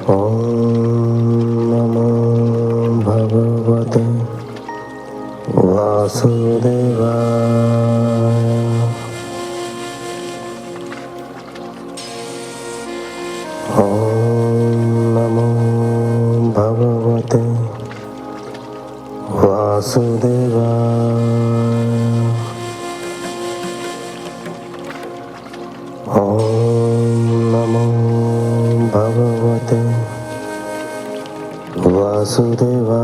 ॐ नमो भगवते वासुदेवाय। ॐ नमो भगवते वासुदेवाय। ॐ नमो भगवते वासुदेवाय।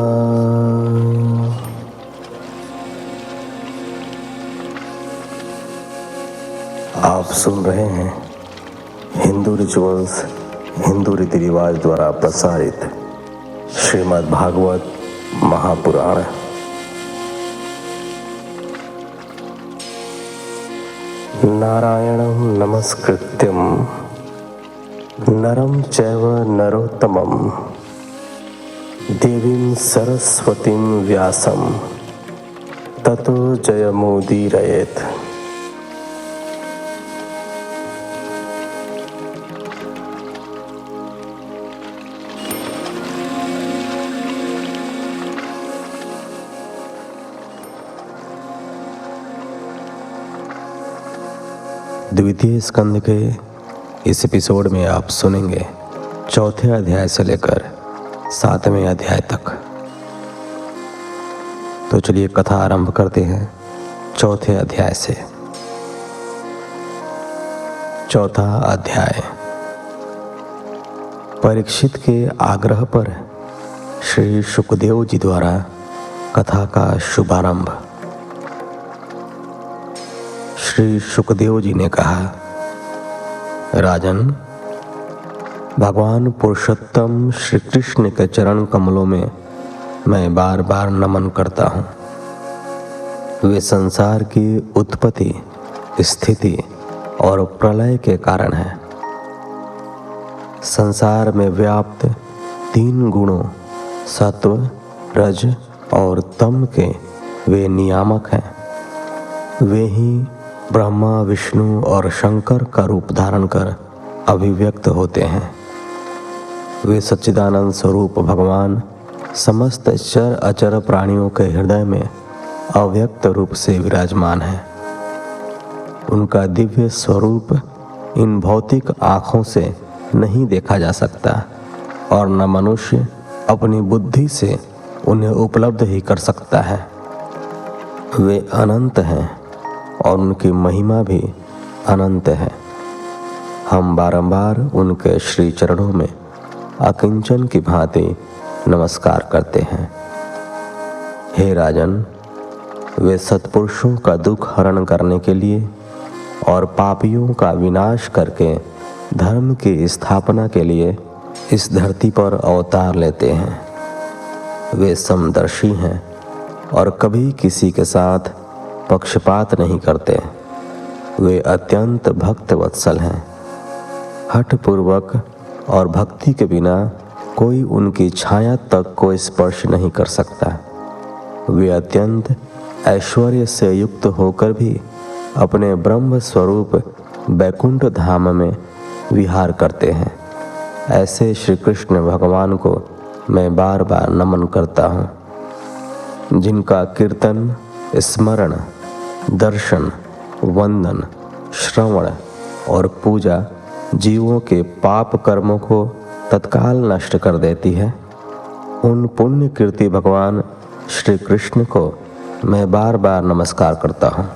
आप सुन रहे हैं हिंदू रिचुअल्स, हिंदू रीति रिवाज द्वारा प्रसारित श्रीमद् भागवत महापुराण। नारायणं नमस्कृत्यं नरं चैव नरोत्तमं देवीं सरस्वतीं व्यासं ततो जयमुदीरयेत्। द्वितीय स्कंद के इस एपिसोड में आप सुनेंगे चौथे अध्याय से लेकर 7वें अध्याय तक। तो चलिए कथा आरंभ करते हैं चौथे अध्याय से। चौथा अध्याय। परीक्षित के आग्रह पर श्री शुकदेव जी द्वारा कथा का शुभारंभ। श्री शुकदेव जी ने कहा, राजन, भगवान पुरुषोत्तम श्री कृष्ण के चरण कमलों में मैं बार बार नमन करता हूँ। वे संसार की उत्पत्ति, स्थिति और प्रलय के कारण हैं। संसार में व्याप्त 3 गुणों सत्व, रज और तम के वे नियामक हैं। वे ही ब्रह्मा, विष्णु और शंकर का रूप धारण कर अभिव्यक्त होते हैं। वे सच्चिदानंद स्वरूप भगवान समस्त चर अचर प्राणियों के हृदय में अव्यक्त रूप से विराजमान है। उनका दिव्य स्वरूप इन भौतिक आँखों से नहीं देखा जा सकता और न मनुष्य अपनी बुद्धि से उन्हें उपलब्ध ही कर सकता है। वे अनंत हैं और उनकी महिमा भी अनंत है। हम बारंबार उनके श्री चरणों में अकिंचन की भांति नमस्कार करते हैं। हे राजन, वे सत्पुरुषों का दुख हरण करने के लिए और पापियों का विनाश करके धर्म की स्थापना के लिए इस धरती पर अवतार लेते हैं। वे समदर्शी हैं और कभी किसी के साथ पक्षपात नहीं करते। वे अत्यंत भक्त वत्सल हैं। हठपूर्वक और भक्ति के बिना कोई उनकी छाया तक को स्पर्श नहीं कर सकता। वे अत्यंत ऐश्वर्य से युक्त होकर भी अपने ब्रह्म स्वरूप बैकुंठ धाम में विहार करते हैं। ऐसे श्री कृष्ण भगवान को मैं बार बार नमन करता हूँ, जिनका कीर्तन, स्मरण, दर्शन, वंदन, श्रवण और पूजा जीवों के पाप कर्मों को तत्काल नष्ट कर देती है। उन पुण्य कीर्ति भगवान श्री कृष्ण को मैं बार बार नमस्कार करता हूँ।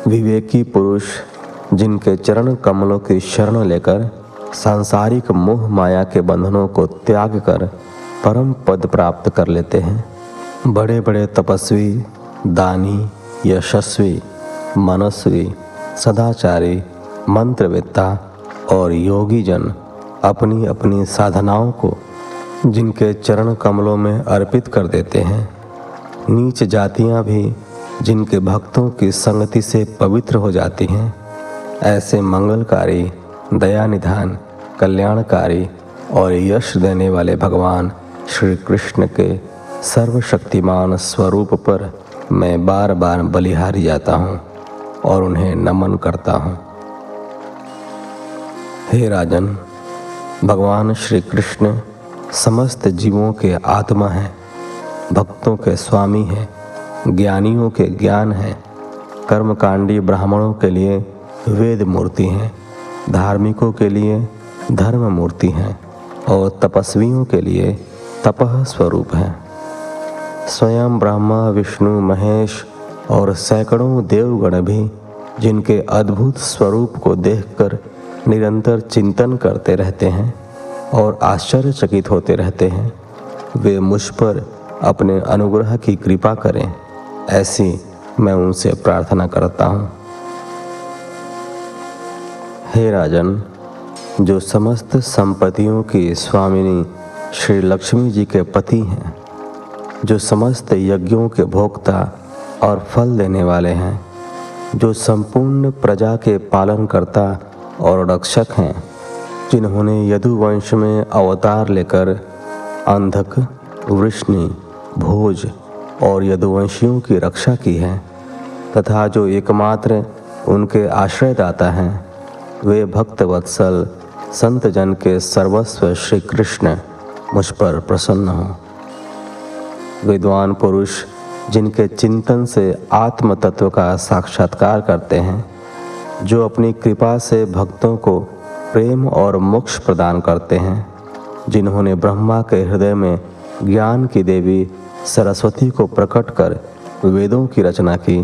विवेकी पुरुष जिनके चरण कमलों की शरण लेकर सांसारिक मोह माया के बंधनों को त्याग कर परम पद प्राप्त कर लेते हैं। बड़े बड़े तपस्वी, दानी, यशस्वी, मनस्वी, सदाचारी, मंत्रवेत्ता और योगी जन अपनी अपनी साधनाओं को जिनके चरण कमलों में अर्पित कर देते हैं। नीच जातियां भी जिनके भक्तों की संगति से पवित्र हो जाती हैं। ऐसे मंगलकारी, दयानिधान, कल्याणकारी और यश देने वाले भगवान श्री कृष्ण के सर्वशक्तिमान स्वरूप पर मैं बार बार बलिहारी जाता हूँ और उन्हें नमन करता हूँ। हे राजन, भगवान श्री कृष्ण समस्त जीवों के आत्मा हैं, भक्तों के स्वामी हैं, ज्ञानियों के ज्ञान हैं, कर्मकांडी ब्राह्मणों के लिए वेद मूर्ति हैं, धार्मिकों के लिए धर्म मूर्ति हैं और तपस्वियों के लिए तपः स्वरूप हैं। स्वयं ब्रह्मा विष्णु महेश और सैकड़ों देवगण भी जिनके अद्भुत स्वरूप को देखकर निरंतर चिंतन करते रहते हैं और आश्चर्यचकित होते रहते हैं, वे मुझ पर अपने अनुग्रह की कृपा करें, ऐसी मैं उनसे प्रार्थना करता हूँ। हे राजन, जो समस्त संपत्तियों की स्वामिनी श्री लक्ष्मी जी के पति हैं, जो समस्त यज्ञों के भोक्ता और फल देने वाले हैं, जो संपूर्ण प्रजा के पालनकर्ता और रक्षक हैं, जिन्होंने यदुवंश में अवतार लेकर अंधक, वृष्णि, भोज और यदुवंशियों की रक्षा की है, तथा जो एकमात्र उनके आश्रयदाता हैं, वे भक्त वत्सल संत जन के सर्वस्व श्री कृष्ण मुझ पर प्रसन्न हों। विद्वान पुरुष जिनके चिंतन से आत्म तत्व का साक्षात्कार करते हैं, जो अपनी कृपा से भक्तों को प्रेम और मोक्ष प्रदान करते हैं, जिन्होंने ब्रह्मा के हृदय में ज्ञान की देवी सरस्वती को प्रकट कर वेदों की रचना की,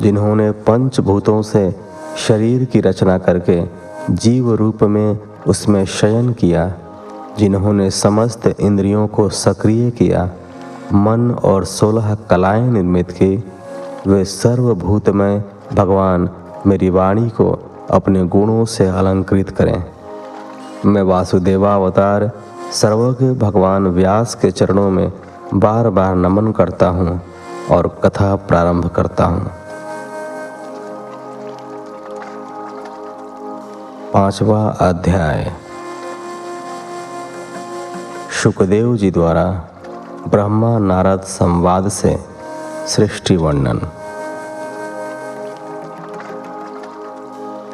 जिन्होंने पंचभूतों से शरीर की रचना करके जीव रूप में उसमें शयन किया, जिन्होंने समस्त इंद्रियों को सक्रिय किया, मन और 16 कलाएं निर्मित की, वे सर्वभूतमय भगवान मेरी वाणी को अपने गुणों से अलंकृत करें। मैं वासुदेवावतार सर्वज्ञ भगवान व्यास के चरणों में बार बार नमन करता हूँ और कथा प्रारंभ करता हूँ। 5वां अध्याय। शुकदेव जी द्वारा ब्रह्मा नारद संवाद से सृष्टि वर्णन।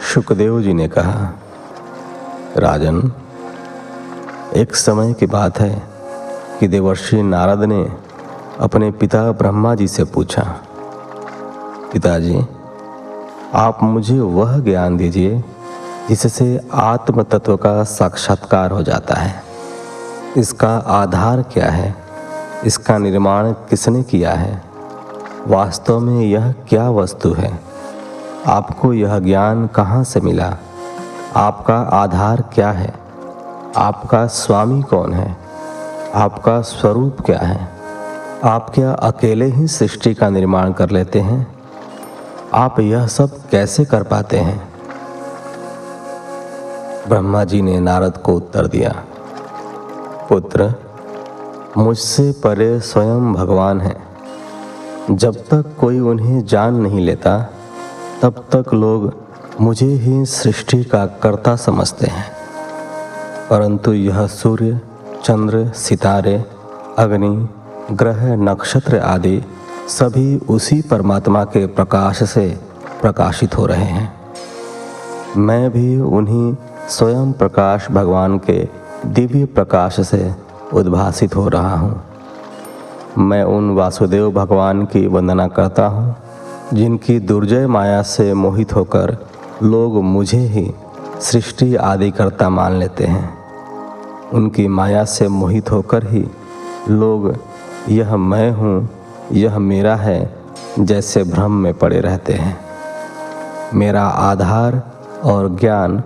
शुकदेव जी ने कहा, राजन, एक समय की बात है कि देवर्षि नारद ने अपने पिता ब्रह्मा जी से पूछा, पिताजी, आप मुझे वह ज्ञान दीजिए जिससे आत्म तत्व का साक्षात्कार हो जाता है। इसका आधार क्या है? इसका निर्माण किसने किया है? वास्तव में यह क्या वस्तु है? आपको यह ज्ञान कहाँ से मिला? आपका आधार क्या है? आपका स्वामी कौन है? आपका स्वरूप क्या है? आप क्या अकेले ही सृष्टि का निर्माण कर लेते हैं? आप यह सब कैसे कर पाते हैं? ब्रह्मा जी ने नारद को उत्तर दिया, पुत्र, मुझसे परे स्वयं भगवान है। जब तक कोई उन्हें जान नहीं लेता, तब तक लोग मुझे ही सृष्टि का कर्ता समझते हैं। परंतु यह सूर्य, चंद्र, सितारे, अग्नि, ग्रह, नक्षत्र आदि सभी उसी परमात्मा के प्रकाश से प्रकाशित हो रहे हैं। मैं भी उन्हीं स्वयं प्रकाश भगवान के दिव्य प्रकाश से उद्भासित हो रहा हूँ। मैं उन वासुदेव भगवान की वंदना करता हूँ, जिनकी दुर्जय माया से मोहित होकर लोग मुझे ही सृष्टि आदि कर्ता मान लेते हैं। उनकी माया से मोहित होकर ही लोग यह मैं हूँ, यह मेरा है जैसे भ्रम में पड़े रहते हैं। मेरा आधार और ज्ञान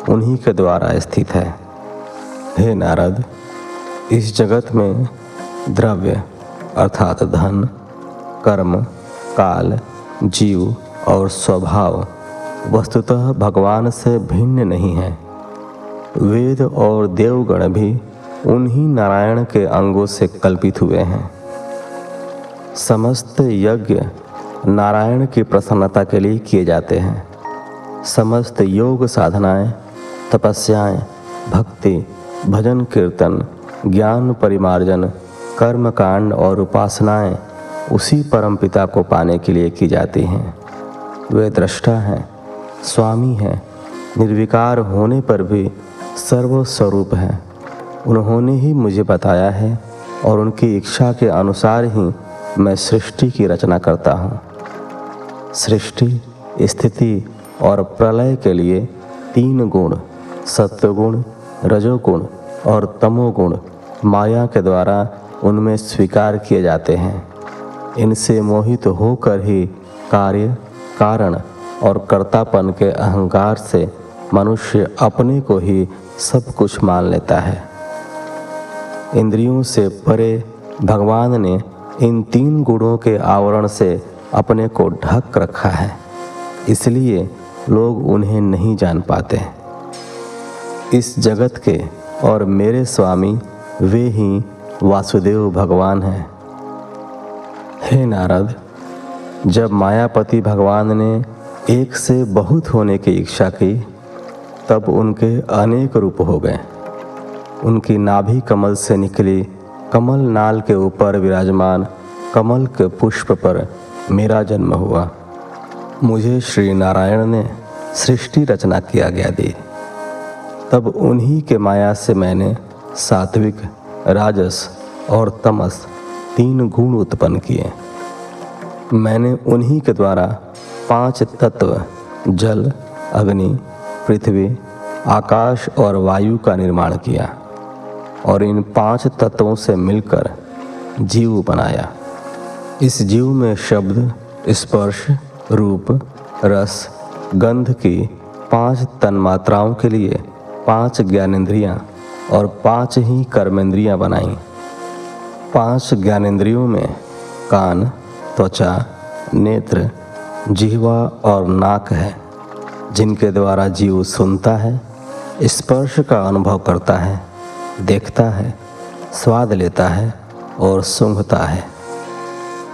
उन्हीं के द्वारा स्थित है। हे नारद, इस जगत में द्रव्य अर्थात धन, कर्म, काल, जीव और स्वभाव वस्तुतः भगवान से भिन्न नहीं है। वेद और देवगण भी उन्हीं नारायण के अंगों से कल्पित हुए हैं। समस्त यज्ञ नारायण की प्रसन्नता के लिए किए जाते हैं। समस्त योग साधनाएं, तपस्याएं, भक्ति, भजन कीर्तन, ज्ञान परिमार्जन, कर्म कांड और उपासनाएं उसी परमपिता को पाने के लिए की जाती हैं। वे दृष्टा हैं, स्वामी हैं, निर्विकार होने पर भी सर्वस्वरूप हैं। उन्होंने ही मुझे बताया है और उनकी इच्छा के अनुसार ही मैं सृष्टि की रचना करता हूँ। सृष्टि, स्थिति और प्रलय के लिए 3 गुण सत्वगुण, रजोगुण और तमोगुण माया के द्वारा उनमें स्वीकार किए जाते हैं। इनसे मोहित होकर ही कार्य, कारण और कर्तापन के अहंकार से मनुष्य अपने को ही सब कुछ मान लेता है। इंद्रियों से परे भगवान ने इन 3 गुणों के आवरण से अपने को ढक रखा है, इसलिए लोग उन्हें नहीं जान पाते। इस जगत के और मेरे स्वामी वे ही वासुदेव भगवान हैं। हे नारद, जब मायापति भगवान ने एक से बहुत होने की इच्छा की, तब उनके अनेक रूप हो गए। उनकी नाभि कमल से निकली कमल नाल के ऊपर विराजमान कमल के पुष्प पर मेरा जन्म हुआ। मुझे श्री नारायण ने सृष्टि रचना की आज्ञा दी। तब उन्हीं के माया से मैंने सात्विक, राजस और तमस 3 गुण उत्पन्न किए। मैंने उन्हीं के द्वारा 5 तत्व जल, अग्नि, पृथ्वी, आकाश और वायु का निर्माण किया और इन 5 तत्वों से मिलकर जीव बनाया। इस जीव में शब्द, स्पर्श, रूप, रस, गंध की 5 तन्मात्राओं के लिए 5 ज्ञानेंद्रियां और 5 ही कर्मेंद्रियां बनाई। 5 ज्ञानेंद्रियों में कान, त्वचा, नेत्र, जिह्वा और नाक है, जिनके द्वारा जीव सुनता है, स्पर्श का अनुभव करता है, देखता है, स्वाद लेता है और सूंघता है।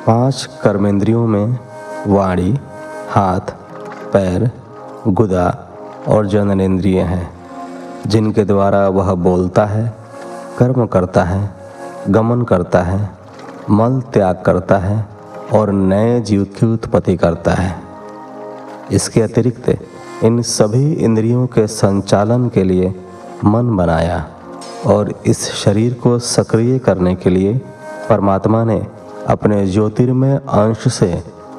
5 कर्मेंद्रियों में वाणी, हाथ, पैर, गुदा और जननेंद्रिय हैं, जिनके द्वारा वह बोलता है, कर्म करता है, गमन करता है, मल त्याग करता है और नए जीव की उत्पत्ति करता है। इसके अतिरिक्त इन सभी इंद्रियों के संचालन के लिए मन बनाया और इस शरीर को सक्रिय करने के लिए परमात्मा ने अपने ज्योतिर्मय अंश से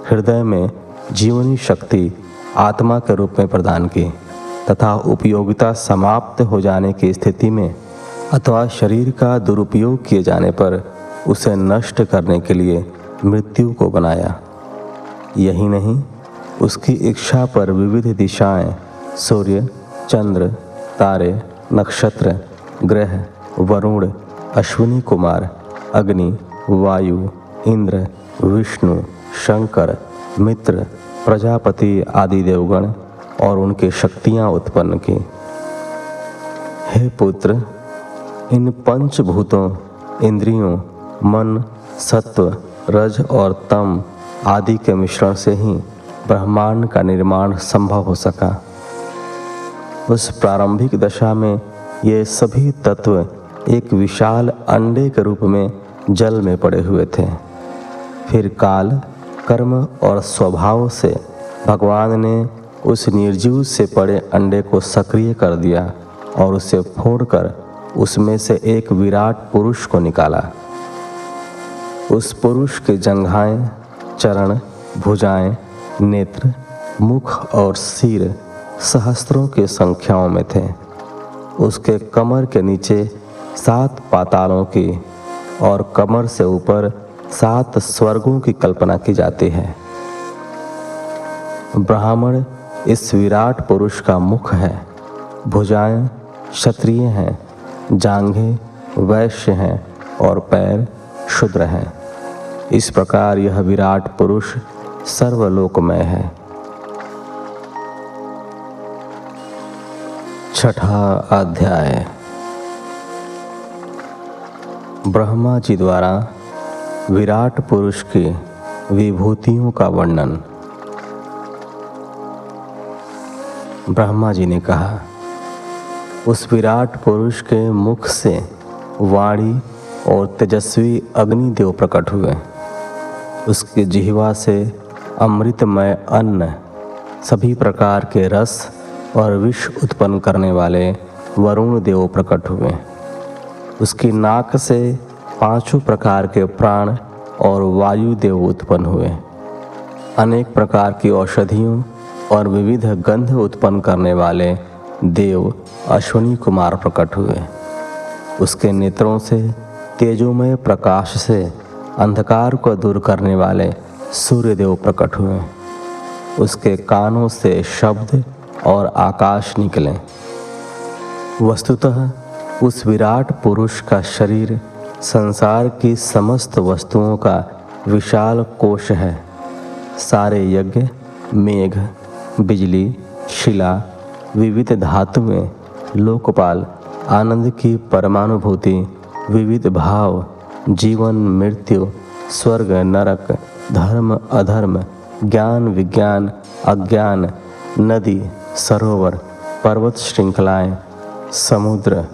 हृदय में जीवनी शक्ति आत्मा के रूप में प्रदान की तथा उपयोगिता समाप्त हो जाने की स्थिति में अथवा शरीर का दुरुपयोग किए जाने पर उसे नष्ट करने के लिए मृत्यु को बनाया। यही नहीं, उसकी इच्छा पर विविध दिशाएं, सूर्य, चंद्र, तारे, नक्षत्र, ग्रह, वरुण, अश्विनी कुमार, अग्नि, वायु, इंद्र, विष्णु, शंकर, मित्र, प्रजापति आदि देवगण और उनकी शक्तियां उत्पन्न की। हे पुत्र, इन 5 भूतों, इंद्रियों, मन, सत्व, रज और तम आदि के मिश्रण से ही ब्रह्मांड का निर्माण संभव हो सका। उस प्रारंभिक दशा में ये सभी तत्व एक विशाल अंडे के रूप में जल में पड़े हुए थे। फिर काल, कर्म और स्वभाव से भगवान ने उस निर्जीव से पड़े अंडे को सक्रिय कर दिया और उसे फोड़कर उसमें से एक विराट पुरुष को निकाला। उस पुरुष के जंघाएं, चरण, भुजाएं, नेत्र, मुख और सिर सहस्त्रों की संख्याओं में थे। उसके कमर के नीचे 7 पातालों की और कमर से ऊपर 7 स्वर्गों की कल्पना की जाती है। ब्राह्मण इस विराट पुरुष का मुख है, भुजाएं क्षत्रिय हैं, जांघें वैश्य हैं और पैर शूद्र हैं। इस प्रकार यह विराट पुरुष सर्वलोकमय है। 6वां अध्याय। ब्रह्मा जी द्वारा विराट पुरुष की विभूतियों का वर्णन। ब्रह्मा जी ने कहा, उस विराट पुरुष के मुख से वाणी और तेजस्वी अग्निदेव प्रकट हुए। उसके जिह्वा से अमृतमय अन्न, सभी प्रकार के रस और विष उत्पन्न करने वाले वरुण देव प्रकट हुए। उसकी नाक से 5 प्रकार के प्राण और वायु देव उत्पन्न हुए। अनेक प्रकार की औषधियों और विविध गंध उत्पन्न करने वाले देव अश्विनी कुमार प्रकट हुए। उसके नेत्रों से तेजोमय प्रकाश से अंधकार को दूर करने वाले सूर्यदेव प्रकट हुए। उसके कानों से शब्द और आकाश निकले। वस्तुतः उस विराट पुरुष का शरीर संसार की समस्त वस्तुओं का विशाल कोश है। सारे यज्ञ, मेघ, बिजली, शिला, विविध धातुएं, लोकपाल, आनंद की परमानुभूति, विविध भाव, जीवन मृत्यु, स्वर्ग नरक, धर्म अधर्म, ज्ञान विज्ञान, अज्ञान, नदी, सरोवर, पर्वत श्रृंखलाएं, समुद्र,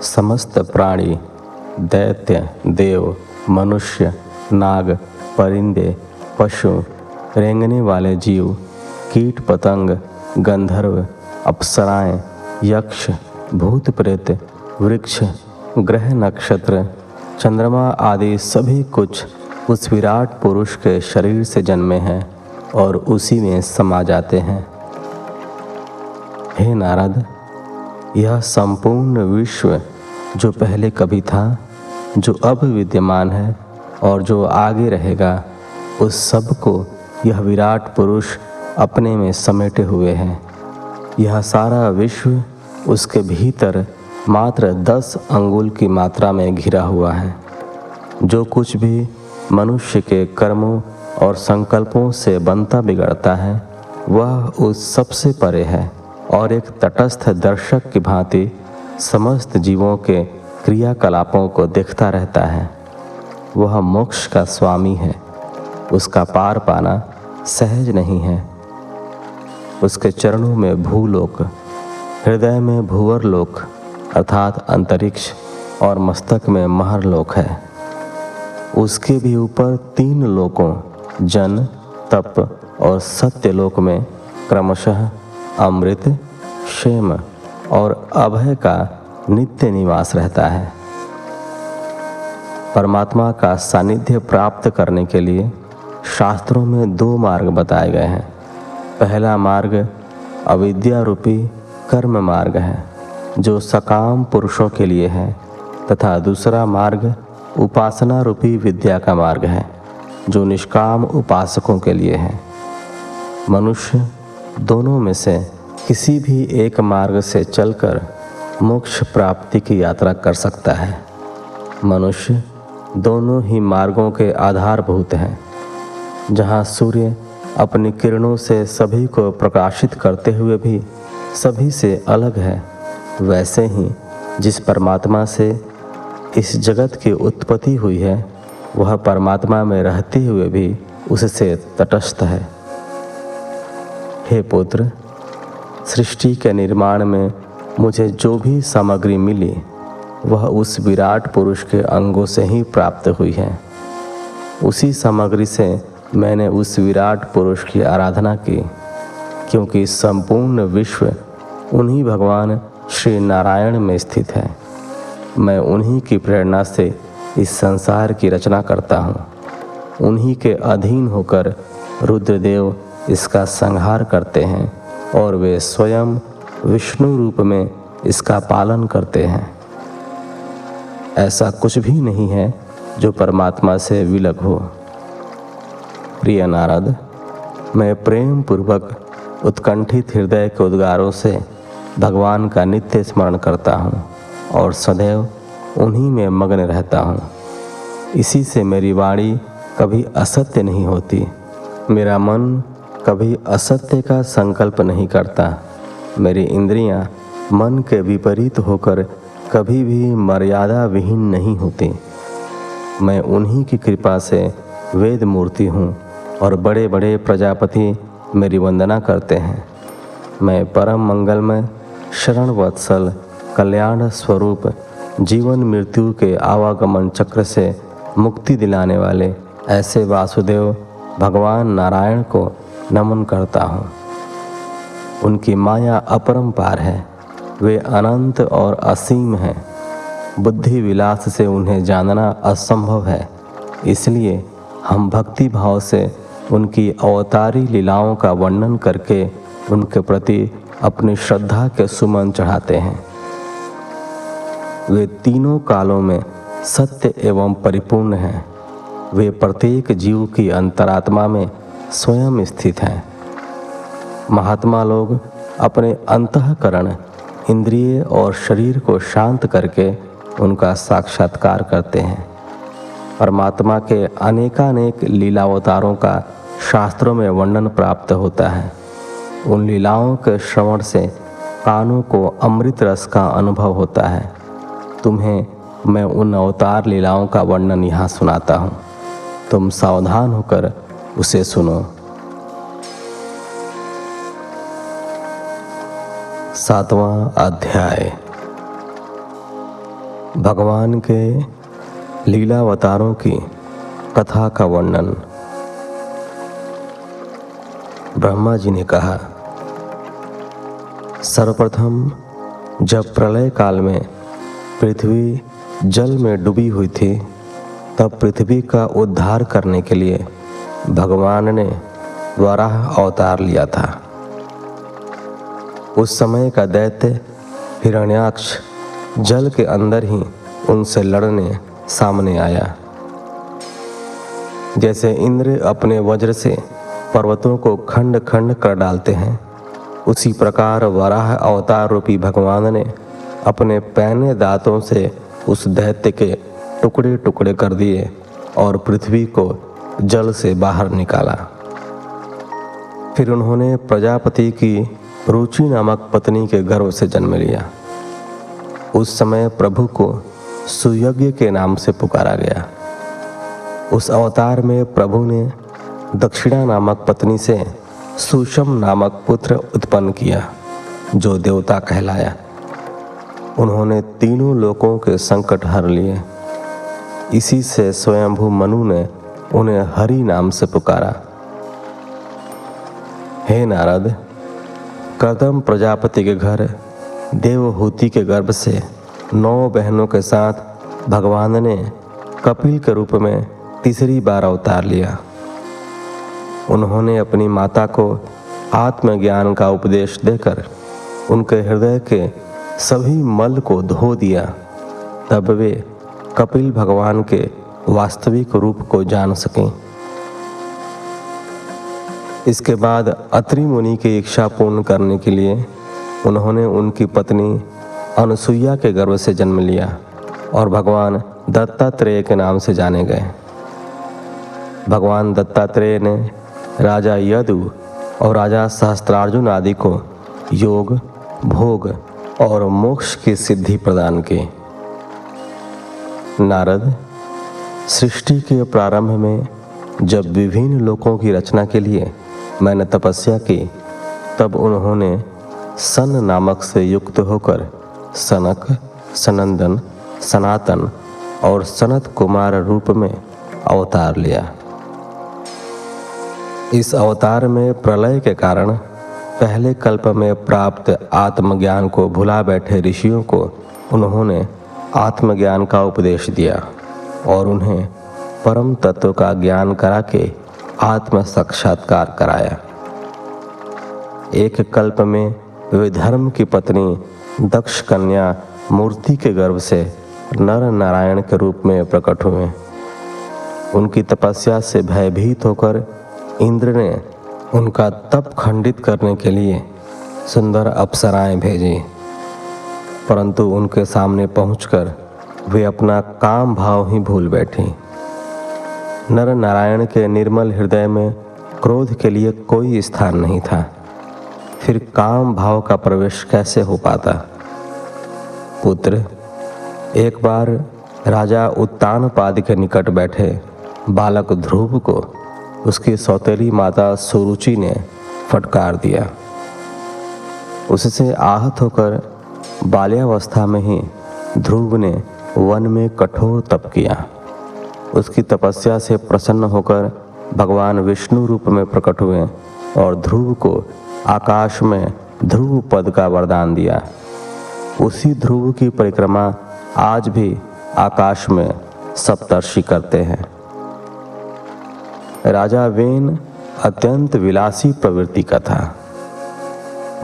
समस्त प्राणी, दैत्य, देव, मनुष्य, नाग, परिंदे, पशु, रेंगने वाले जीव, कीट पतंग, गंधर्व, अप्सराएं, यक्ष, भूत प्रेत, वृक्ष, ग्रह नक्षत्र, चंद्रमा आदि सभी कुछ उस विराट पुरुष के शरीर से जन्मे हैं और उसी में समा जाते हैं। हे नारद, यह संपूर्ण विश्व जो पहले कभी था, जो अब विद्यमान है और जो आगे रहेगा, उस सब को यह विराट पुरुष अपने में समेटे हुए है। यह सारा विश्व उसके भीतर मात्र 10 अंगुल की मात्रा में घिरा हुआ है। जो कुछ भी मनुष्य के कर्मों और संकल्पों से बनता बिगड़ता है, वह उस सबसे परे है और एक तटस्थ दर्शक की भांति समस्त जीवों के क्रियाकलापों को देखता रहता है। वह मोक्ष का स्वामी है। उसका पार पाना सहज नहीं है। उसके चरणों में भूलोक, हृदय में भूवरलोक अर्थात अंतरिक्ष और मस्तक में महरलोक है। उसके भी ऊपर 3 लोकों जन, तप और सत्यलोक में क्रमशः अमृत, क्षेम और अभय का नित्य निवास रहता है। परमात्मा का सानिध्य प्राप्त करने के लिए शास्त्रों में 2 मार्ग बताए गए हैं। पहला मार्ग अविद्या रूपी कर्म मार्ग है, जो सकाम पुरुषों के लिए है, तथा दूसरा मार्ग उपासना रूपी विद्या का मार्ग है, जो निष्काम उपासकों के लिए है। मनुष्य दोनों में से किसी भी एक मार्ग से चलकर मोक्ष प्राप्ति की यात्रा कर सकता है। मनुष्य दोनों ही मार्गों के आधारभूत हैं। जहाँ सूर्य अपनी किरणों से सभी को प्रकाशित करते हुए भी सभी से अलग है, वैसे ही जिस परमात्मा से इस जगत की उत्पत्ति हुई है, वह परमात्मा में रहते हुए भी उससे तटस्थ है। हे पुत्र, सृष्टि के निर्माण में मुझे जो भी सामग्री मिली, वह उस विराट पुरुष के अंगों से ही प्राप्त हुई है। उसी सामग्री से मैंने उस विराट पुरुष की आराधना की, क्योंकि संपूर्ण विश्व उन्हीं भगवान श्री नारायण में स्थित है। मैं उन्हीं की प्रेरणा से इस संसार की रचना करता हूँ। उन्हीं के अधीन होकर रुद्रदेव इसका संहार करते हैं और वे स्वयं विष्णु रूप में इसका पालन करते हैं। ऐसा कुछ भी नहीं है जो परमात्मा से विलग हो। प्रिय नारद, मैं प्रेम पूर्वक उत्कंठित हृदय के उद्गारों से भगवान का नित्य स्मरण करता हूँ और सदैव उन्हीं में मग्न रहता हूँ। इसी से मेरी वाणी कभी असत्य नहीं होती, मेरा मन कभी असत्य का संकल्प नहीं करता, मेरी इंद्रियां मन के विपरीत होकर कभी भी मर्यादा विहीन नहीं होती। मैं उन्हीं की कृपा से वेद मूर्ति हूँ और बड़े बड़े प्रजापति मेरी वंदना करते हैं। मैं परम मंगलमय, शरण वत्सल, कल्याण स्वरूप, जीवन मृत्यु के आवागमन चक्र से मुक्ति दिलाने वाले ऐसे वासुदेव भगवान नारायण को नमन करता हूँ। उनकी माया अपरंपार है। वे अनंत और असीम हैं। बुद्धि विलास से उन्हें जानना असंभव है। इसलिए हम भक्ति भाव से उनकी अवतारी लीलाओं का वर्णन करके उनके प्रति अपनी श्रद्धा के सुमन चढ़ाते हैं। वे तीनों कालों में सत्य एवं परिपूर्ण हैं। वे प्रत्येक जीव की अंतरात्मा में स्वयं स्थित हैं। महात्मा लोग अपने अंतःकरण, इंद्रिय और शरीर को शांत करके उनका साक्षात्कार करते हैं। परमात्मा के अनेकानेक लीलावतारों का शास्त्रों में वर्णन प्राप्त होता है। उन लीलाओं के श्रवण से कानों को अमृत रस का अनुभव होता है। तुम्हें मैं उन अवतार लीलाओं का वर्णन यहाँ सुनाता हूँ। तुम सावधान होकर उसे सुनो। 7वां अध्याय। भगवान के लीलावतारों की कथा का वर्णन। ब्रह्मा जी ने कहा, सर्वप्रथम जब प्रलय काल में पृथ्वी जल में डूबी हुई थी, तब पृथ्वी का उद्धार करने के लिए भगवान ने वराह अवतार लिया था। उस समय का दैत्य हिरण्याक्ष जल के अंदर ही उनसे लड़ने सामने आया। जैसे इंद्र अपने वज्र से पर्वतों को खंड खंड कर डालते हैं, उसी प्रकार वराह अवतार रूपी भगवान ने अपने पैने दांतों से उस दैत्य के टुकड़े टुकड़े कर दिए और पृथ्वी को जल से बाहर निकाला। फिर उन्होंने प्रजापति की रुचि नामक पत्नी के गर्भ से जन्म लिया। उस समय प्रभु को सुयज्ञ के नाम से पुकारा गया। उस अवतार में प्रभु ने दक्षिणा नामक पत्नी से सुषम नामक पुत्र उत्पन्न किया, जो देवता कहलाया। उन्होंने तीनों लोकों के संकट हर लिए। इसी से स्वयंभू मनु ने उन्हें हरि नाम से पुकारा। हे नारद, कर्दम प्रजापति के घर देवहूति के गर्भ से 9 बहनों के साथ भगवान ने कपिल के रूप में तीसरी बार अवतार लिया। उन्होंने अपनी माता को आत्मज्ञान का उपदेश देकर उनके हृदय के सभी मल को धो दिया। तब वे कपिल भगवान के वास्तविक रूप को जान सकें। इसके बाद अत्रि मुनि की इच्छा पूर्ण करने के लिए उन्होंने उनकी पत्नी अनुसुईया के गर्भ से जन्म लिया और भगवान दत्तात्रेय के नाम से जाने गए। भगवान दत्तात्रेय ने राजा यदु और राजा सहस्त्रार्जुन आदि को योग, भोग और मोक्ष की सिद्धि प्रदान की। नारद, सृष्टि के प्रारंभ में जब विभिन्न लोकों की रचना के लिए मैंने तपस्या की, तब उन्होंने सन नामक से युक्त होकर सनक, सनंदन, सनातन और सनत कुमार रूप में अवतार लिया। इस अवतार में प्रलय के कारण पहले कल्प में प्राप्त आत्मज्ञान को भुला बैठे ऋषियों को उन्होंने आत्मज्ञान का उपदेश दिया और उन्हें परम तत्व का ज्ञान करा के आत्म साक्षात्कार कराया। एक कल्प में वे धर्म की पत्नी दक्ष कन्या मूर्ति के गर्भ से नर नारायण के रूप में प्रकट हुए। उनकी तपस्या से भयभीत होकर इंद्र ने उनका तप खंडित करने के लिए सुंदर अप्सराएं भेजी, परंतु उनके सामने पहुंचकर वे अपना काम भाव ही भूल बैठी। नर नारायण के निर्मल हृदय में क्रोध के लिए कोई स्थान नहीं था, फिर काम भाव का प्रवेश कैसे हो पाता? पुत्र, एक बार राजा उत्तानपाद के निकट बैठे बालक ध्रुव को उसकी सौतेली माता सुरुचि ने फटकार दिया। उससे आहत होकर बाल्यावस्था में ही ध्रुव ने वन में कठोर तप किया। उसकी तपस्या से प्रसन्न होकर भगवान विष्णु रूप में प्रकट हुए और ध्रुव को आकाश में ध्रुव पद का वरदान दिया। उसी ध्रुव की परिक्रमा आज भी आकाश में सप्तर्षि करते हैं। राजा वेन अत्यंत विलासी प्रवृत्ति का था।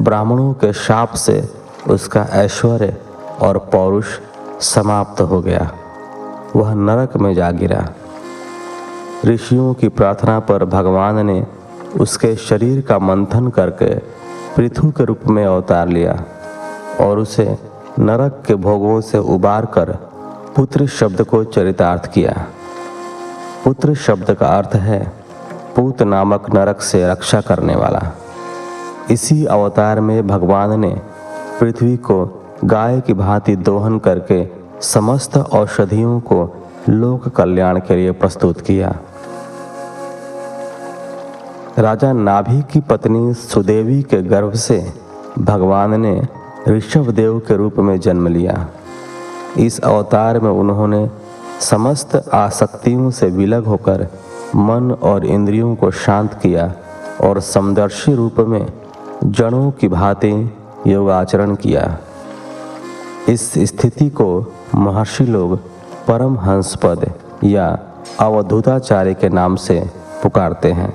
ब्राह्मणों के शाप से उसका ऐश्वर्य और पौरुष समाप्त हो गया। वह नरक में जा गिरा। ऋषियों की प्रार्थना पर भगवान ने उसके शरीर का मंथन करके पृथु के रूप में अवतार लिया और उसे नरक के भोगों से उबार कर पुत्र शब्द को चरितार्थ किया। पुत्र शब्द का अर्थ है पूत नामक नरक से रक्षा करने वाला। इसी अवतार में भगवान ने पृथ्वी को गाय की भांति दोहन करके समस्त औषधियों को लोक कल्याण के लिए प्रस्तुत किया। राजा नाभि की पत्नी सुदेवी के गर्भ से भगवान ने ऋषभदेव के रूप में जन्म लिया। इस अवतार में उन्होंने समस्त आसक्तियों से विलग होकर मन और इंद्रियों को शांत किया और समदर्शी रूप में जड़ों की भांति योगाचरण किया। इस स्थिति को महर्षि लोग परमहंसपद या अवधूताचार्य के नाम से पुकारते हैं।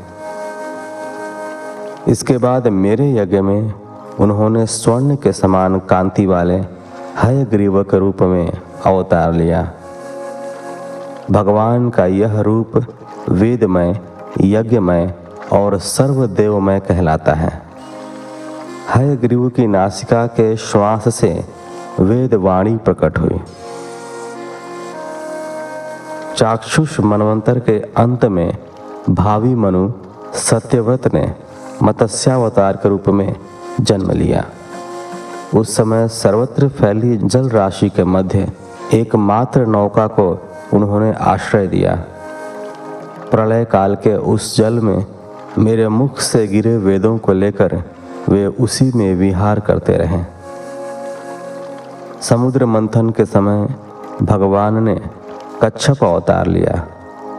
इसके बाद मेरे यज्ञ में उन्होंने स्वर्ण के समान कांति वाले हयग्रीव के रूप में अवतार लिया। भगवान का यह रूप वेदमय, यज्ञमय और सर्वदेवमय कहलाता है। हयग्रीव की नासिका के श्वास से वेदवाणी प्रकट हुई। चाक्षुष मनवंतर के अंत में भावी मनु सत्यव्रत ने मत्स्यावतार के रूप में जन्म लिया। उस समय सर्वत्र फैली जल राशि के मध्य एकमात्र नौका को उन्होंने आश्रय दिया। प्रलय काल के उस जल में मेरे मुख से गिरे वेदों को लेकर वे उसी में विहार करते रहे। समुद्र मंथन के समय भगवान ने कच्छप अवतार लिया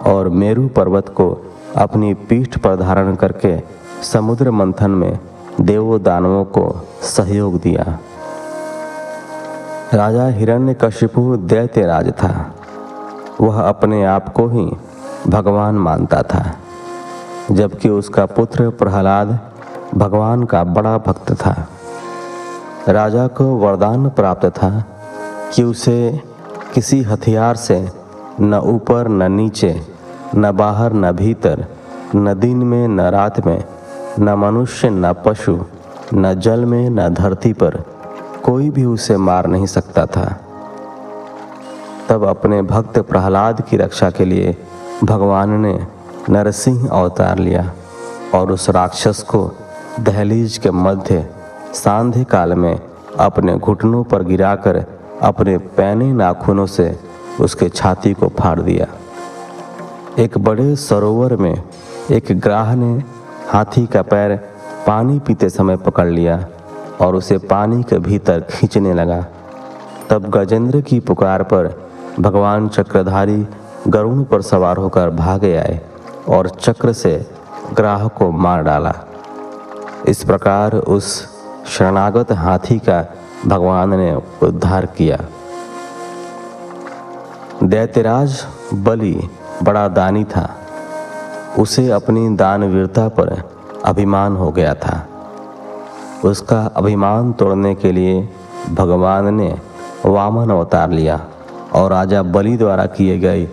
और मेरु पर्वत को अपनी पीठ पर धारण करके समुद्र मंथन में देवों दानवों को सहयोग दिया। राजा हिरण्यकशिपु दैत्यराज था। वह अपने आप को ही भगवान मानता था, जबकि उसका पुत्र प्रहलाद भगवान का बड़ा भक्त था। राजा को वरदान प्राप्त था कि उसे किसी हथियार से न ऊपर न नीचे, न बाहर न भीतर, न दिन में न रात में, न मनुष्य न पशु, न जल में न धरती पर कोई भी उसे मार नहीं सकता था। तब अपने भक्त प्रहलाद की रक्षा के लिए भगवान ने नरसिंह अवतार लिया और उस राक्षस को दहलीज के मध्य सांध्य काल में अपने घुटनों पर गिराकर अपने पैने नाखूनों से उसके छाती को फाड़ दिया। एक बड़े सरोवर में एक ग्राह ने हाथी का पैर पानी पीते समय पकड़ लिया और उसे पानी के भीतर खींचने लगा। तब गजेंद्र की पुकार पर भगवान चक्रधारी गरुड़ पर सवार होकर भागे आए और चक्र से ग्राह को मार डाला। इस प्रकार उस शरणागत हाथी का भगवान ने उद्धार किया। दैत्यराज बलि बड़ा दानी था। उसे अपनी दानवीरता पर अभिमान हो गया था। उसका अभिमान तोड़ने के लिए भगवान ने वामन अवतार लिया और राजा बलि द्वारा किए गए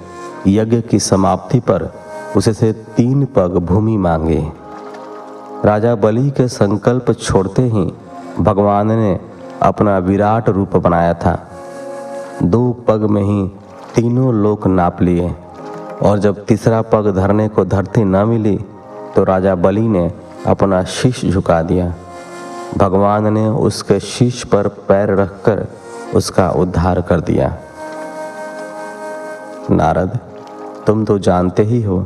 यज्ञ की समाप्ति पर उसे से 3 पग भूमि मांगे। राजा बलि के संकल्प छोड़ते ही भगवान ने अपना विराट रूप बनाया था। 2 पग में ही तीनों लोक नाप लिए और जब तीसरा पग धरने को धरती न मिली तो राजा बलि ने अपना शीश झुका दिया। भगवान ने उसके शीश पर पैर रखकर उसका उद्धार कर दिया। नारद, तुम तो जानते ही हो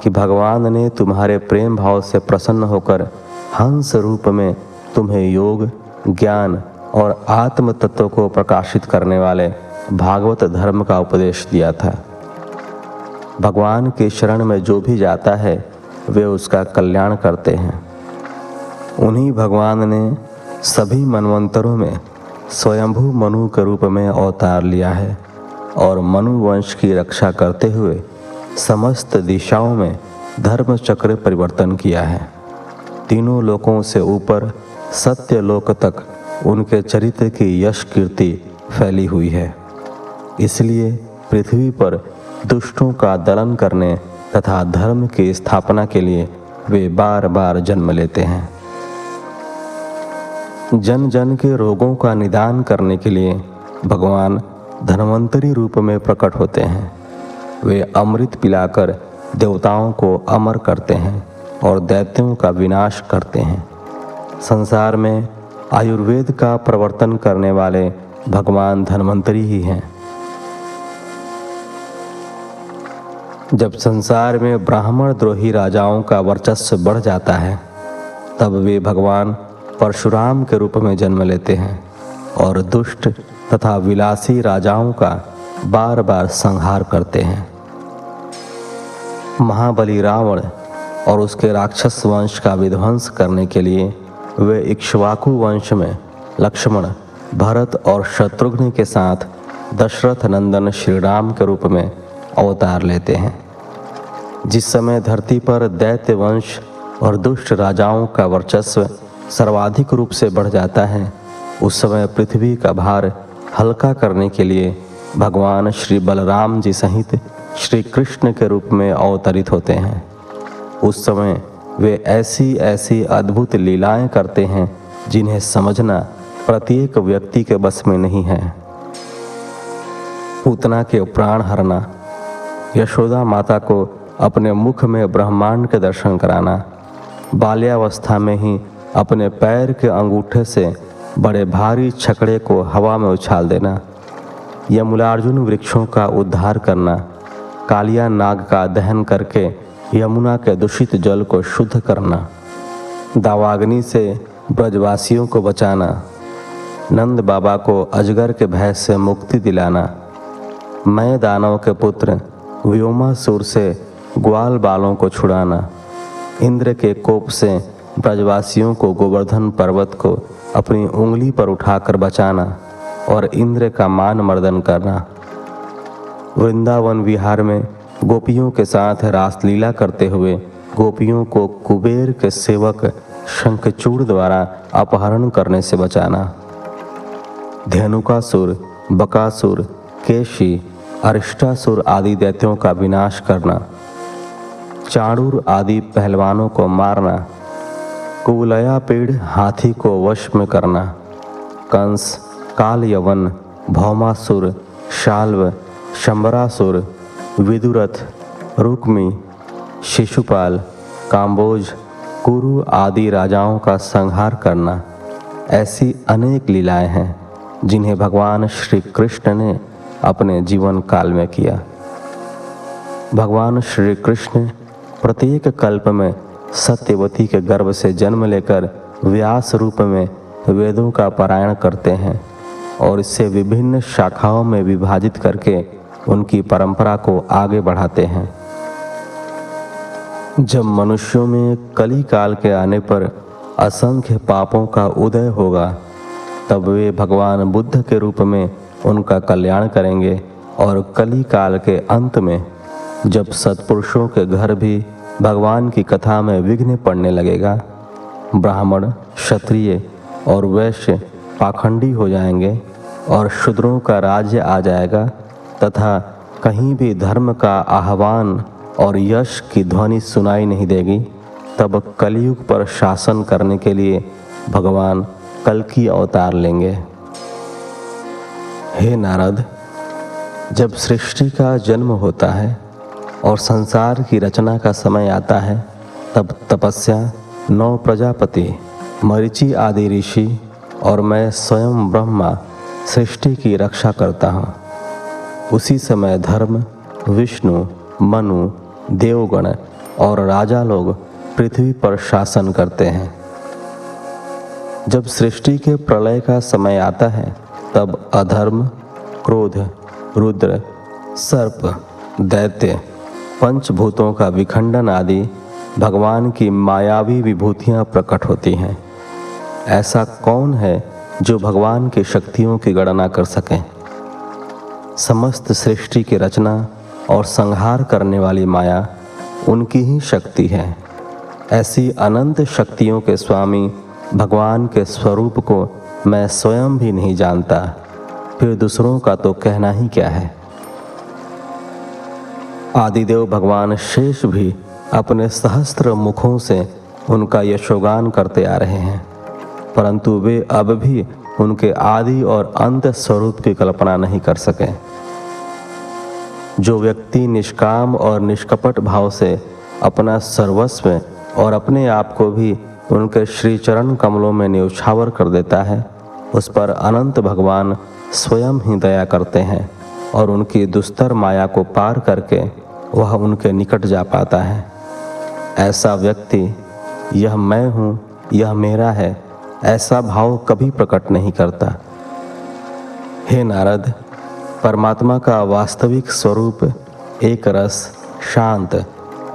कि भगवान ने तुम्हारे प्रेम भाव से प्रसन्न होकर हंस रूप में तुम्हें योग, ज्ञान और आत्म तत्व को प्रकाशित करने वाले भागवत धर्म का उपदेश दिया था। भगवान के शरण में जो भी जाता है वे उसका कल्याण करते हैं। उन्हीं भगवान ने सभी मनवंतरों में स्वयंभू मनु के रूप में अवतार लिया है और मनु वंश की रक्षा करते हुए समस्त दिशाओं में धर्म चक्र परिवर्तन किया है। तीनों लोकों से ऊपर सत्य लोक तक उनके चरित्र की यश कीर्ति फैली हुई है। इसलिए पृथ्वी पर दुष्टों का दलन करने तथा धर्म की स्थापना के लिए वे बार बार जन्म लेते हैं। जन जन के रोगों का निदान करने के लिए भगवान धन्वंतरी रूप में प्रकट होते हैं। वे अमृत पिलाकर देवताओं को अमर करते हैं और दैत्यों का विनाश करते हैं। संसार में आयुर्वेद का प्रवर्तन करने वाले भगवान धन्वंतरी ही हैं। जब संसार में ब्राह्मण द्रोही राजाओं का वर्चस्व बढ़ जाता है, तब वे भगवान परशुराम के रूप में जन्म लेते हैं और दुष्ट तथा विलासी राजाओं का बार बार संहार करते हैं। महाबली रावण और उसके राक्षस वंश का विध्वंस करने के लिए वे इक्ष्वाकु वंश में लक्ष्मण, भरत और शत्रुघ्न के साथ दशरथ नंदन श्री राम के रूप में अवतार लेते हैं। जिस समय धरती पर दैत्य वंश और दुष्ट राजाओं का वर्चस्व सर्वाधिक रूप से बढ़ जाता है, उस समय पृथ्वी का भार हल्का करने के लिए भगवान श्री बलराम जी सहित श्री कृष्ण के रूप में अवतरित होते हैं। उस समय वे ऐसी ऐसी अद्भुत लीलाएं करते हैं जिन्हें समझना प्रत्येक व्यक्ति के बस में नहीं है। पूतना के प्राण हरना, यशोदा माता को अपने मुख में ब्रह्मांड के दर्शन कराना, बाल्यावस्था में ही अपने पैर के अंगूठे से बड़े भारी छकड़े को हवा में उछाल देना, यमुनार्जुन वृक्षों का उद्धार करना, कालिया नाग का दहन करके यमुना के दूषित जल को शुद्ध करना, दावाग्नि से ब्रजवासियों को बचाना, नंद बाबा को अजगर के भय से मुक्ति दिलाना, मैं दानव के पुत्र व्योमासुर से ग्वाल बालों को छुड़ाना, इंद्र के कोप से ब्रजवासियों को गोवर्धन पर्वत को अपनी उंगली पर उठाकर बचाना और इंद्र का मान मर्दन करना, वृंदावन विहार में गोपियों के साथ रासलीला करते हुए गोपियों को कुबेर के सेवक शंखचूड़ द्वारा अपहरण करने से बचाना, धेनुकासुर, बकासुर, केशी, अरिष्टासुर आदि दैत्यों का विनाश करना, चाणूर आदि पहलवानों को मारना, कुवलया पीड़ हाथी को वश में करना, कंस, काल यवन, भौमासुर, शाल्व, शंबरासुर, विदुरथ, रुक्मी, शिशुपाल, काम्बोज, कुरु आदि राजाओं का संहार करना, ऐसी अनेक लीलाएं हैं जिन्हें भगवान श्री कृष्ण ने अपने जीवन काल में किया। भगवान श्री कृष्ण प्रत्येक कल्प में सत्यवती के गर्भ से जन्म लेकर व्यास रूप में वेदों का पारायण करते हैं और इससे विभिन्न शाखाओं में विभाजित करके उनकी परंपरा को आगे बढ़ाते हैं। जब मनुष्यों में कली काल के आने पर असंख्य पापों का उदय होगा, तब वे भगवान बुद्ध के रूप में उनका कल्याण करेंगे और कली काल के अंत में जब सत्पुरुषों के घर भी भगवान की कथा में विघ्न पड़ने लगेगा, ब्राह्मण, क्षत्रिय और वैश्य पाखंडी हो जाएंगे और शूद्रों का राज्य आ जाएगा तथा कहीं भी धर्म का आह्वान और यश की ध्वनि सुनाई नहीं देगी, तब कलयुग पर शासन करने के लिए भगवान कल्कि अवतार लेंगे। हे नारद, जब सृष्टि का जन्म होता है और संसार की रचना का समय आता है, तब तपस्या 9 प्रजापति, मरीचि आदि ऋषि और मैं स्वयं ब्रह्मा सृष्टि की रक्षा करता हूँ। उसी समय धर्म, विष्णु, मनु, देवगण और राजा लोग पृथ्वी पर शासन करते हैं। जब सृष्टि के प्रलय का समय आता है, तब अधर्म, क्रोध, रुद्र, सर्प, दैत्य, पंचभूतों का विखंडन आदि भगवान की मायावी विभूतियां प्रकट होती हैं। ऐसा कौन है जो भगवान की शक्तियों की गणना कर सकें। समस्त सृष्टि की रचना और संहार करने वाली माया उनकी ही शक्ति है। ऐसी अनंत शक्तियों के स्वामी भगवान के स्वरूप को मैं स्वयं भी नहीं जानता, फिर दूसरों का तो कहना ही क्या है। आदिदेव भगवान शेष भी अपने सहस्त्र मुखों से उनका यशोगान करते आ रहे हैं, परंतु वे अब भी उनके आदि और अंत स्वरूप की कल्पना नहीं कर सके। जो व्यक्ति निष्काम और निष्कपट भाव से अपना सर्वस्व और अपने आप को भी उनके श्री चरण कमलों में न्यौछावर कर देता है, उस पर अनंत भगवान स्वयं ही दया करते हैं और उनकी दुस्तर माया को पार करके वह उनके निकट जा पाता है। ऐसा व्यक्ति यह मैं हूँ, यह मेरा है, ऐसा भाव कभी प्रकट नहीं करता। हे नारद, परमात्मा का वास्तविक स्वरूप एक रस, शांत,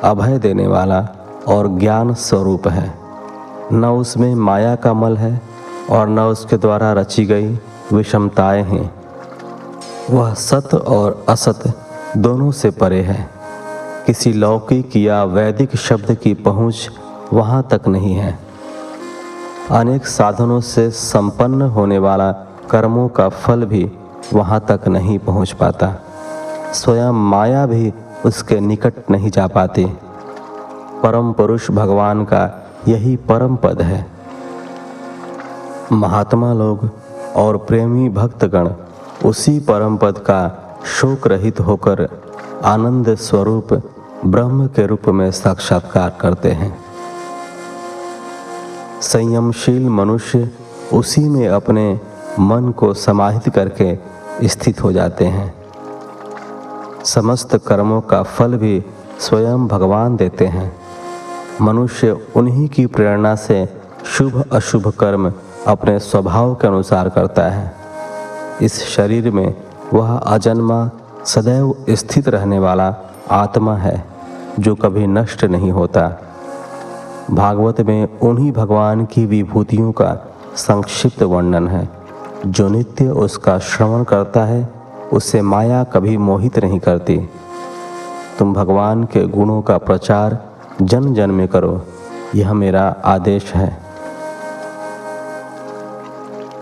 अभय देने वाला और ज्ञान स्वरूप है। न उसमें माया का मल है और न उसके द्वारा रची गई विषमताएं हैं। वह सत और असत दोनों से परे है। किसी लौकिक या वैदिक शब्द की पहुंच वहां तक नहीं है। अनेक साधनों से संपन्न होने वाला कर्मों का फल भी वहां तक नहीं पहुंच पाता। स्वयं माया भी उसके निकट नहीं जा पाती। परम पुरुष भगवान का यही परम पद है। महात्मा लोग और प्रेमी भक्तगण उसी परम पद का शोक रहित होकर आनंद स्वरूप ब्रह्म के रूप में साक्षात्कार करते हैं। संयमशील मनुष्य उसी में अपने मन को समाहित करके स्थित हो जाते हैं। समस्त कर्मों का फल भी स्वयं भगवान देते हैं। मनुष्य उन्हीं की प्रेरणा से शुभ अशुभ कर्म अपने स्वभाव के अनुसार करता है। इस शरीर में वह अजन्मा सदैव स्थित रहने वाला आत्मा है जो कभी नष्ट नहीं होता। भागवत में उन्हीं भगवान की विभूतियों का संक्षिप्त वर्णन है। जो नित्य उसका श्रवण करता है उसे माया कभी मोहित नहीं करती। तुम भगवान के गुणों का प्रचार जन जन में करो, यह मेरा आदेश है।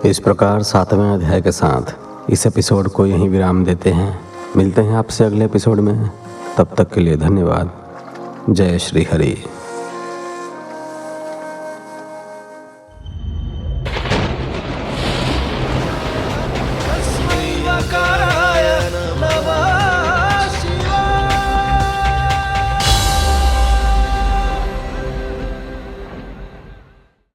इस प्रकार 7वें अध्याय के साथ इस एपिसोड को यहीं विराम देते हैं। मिलते हैं आपसे अगले एपिसोड में। तब तक के लिए धन्यवाद। जय श्री हरि।